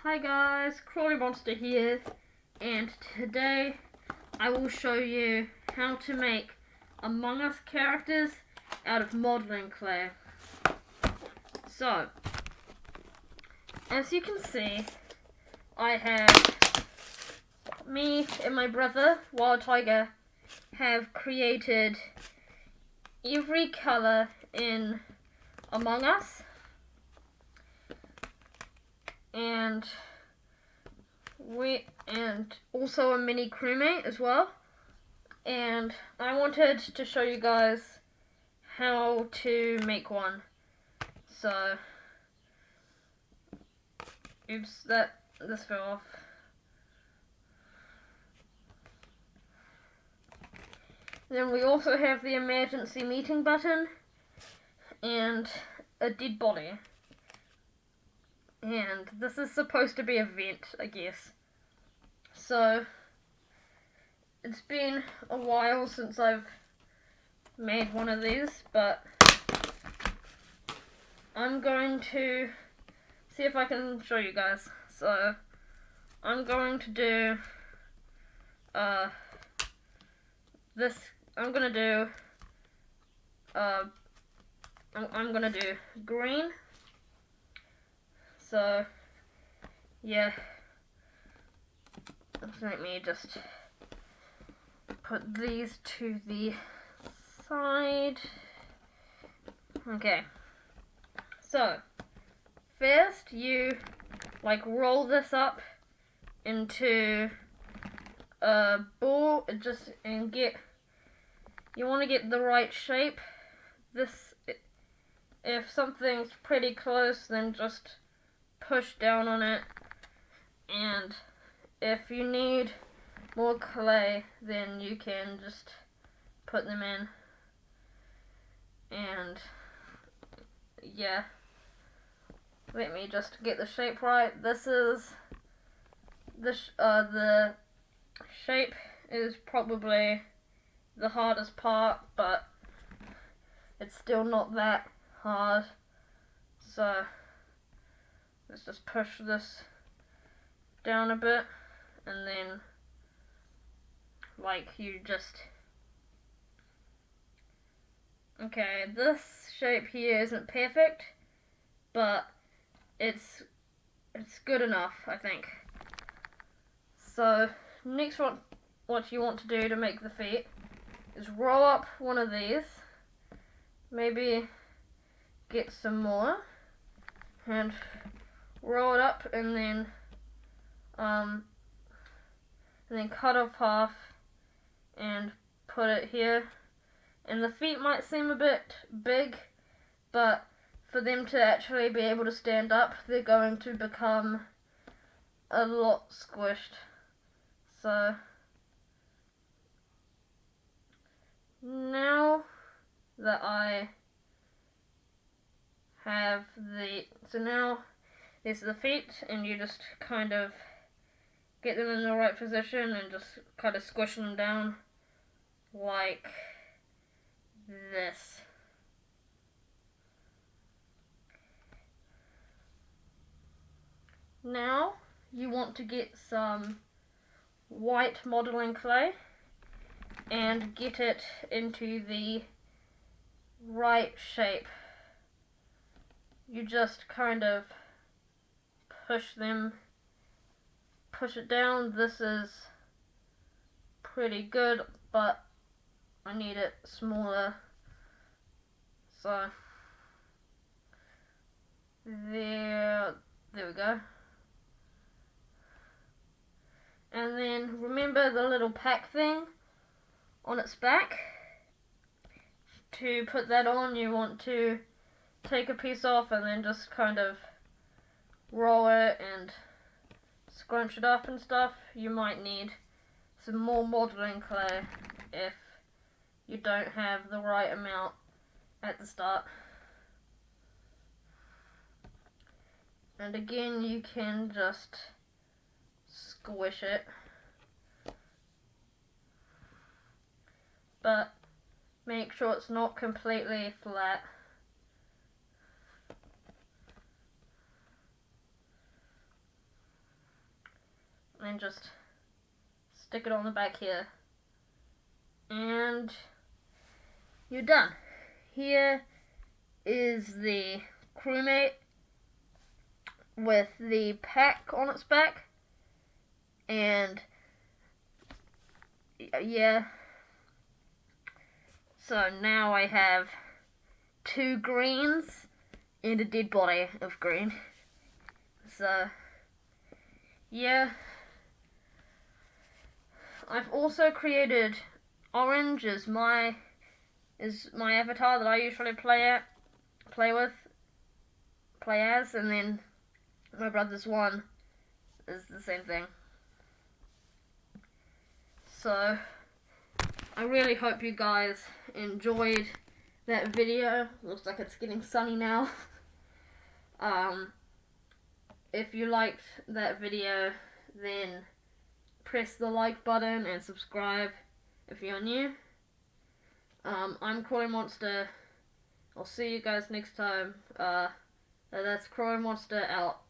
Hi guys, Crawly Monster here, and today I will show you how to make Among Us characters out of modeling clay. So, as you can see, I have me and my brother, Wild Tiger, have created every color in Among Us. And also a mini crewmate as well. And I wanted to show you guys how to make one. So, oops, this fell off. Then we also have the emergency meeting button and a dead body. And this is supposed to be a vent, I guess. So, it's been a while since I've made one of these, but I'm going to see if I can show you guys. So, I'm going to do this. I'm gonna do green. So, yeah, let me just put these to the side. Okay, so first you roll this up into a ball, you want to get the right shape. If something's pretty close, then just push down on it, and if you need more clay, then you can just put them in. And yeah, let me just get the shape right. The shape is probably the hardest part, but it's still not that hard. So let's just push this down a bit, and then okay, this shape here isn't perfect, but it's good enough, I think. So next, what you want to do to make the feet is roll up one of these, maybe get some more, and roll it up, and then cut off half and put it here. And the feet might seem a bit big, but for them to actually be able to stand up, they're going to become a lot squished. So now that I have now these are the feet, and you just kind of get them in the right position and just kind of squish them down like this. Now you want to get some white modeling clay and get it into the right shape. You just kind of push it down. This is pretty good, but I need it smaller. So there we go. And then remember the little pack thing on its back? To put that on, you want to take a piece off and then just kind of roll it and scrunch it up and stuff. You might need some more modeling clay if you don't have the right amount at the start. And again, you can just squish it, but make sure it's not completely flat. and just stick it on the back here, and you're done. Here is the crewmate with the pack on its back, and yeah, so now I have 2 greens and a dead body of green. So yeah, I've also created orange as my avatar that I usually play as, and then my brother's one is the same thing. So I really hope you guys enjoyed that video. Looks like it's getting sunny now. If you liked that video, then press the like button and subscribe if you're new. I'm Crawly Monster. I'll see you guys next time. That's Crawly Monster out.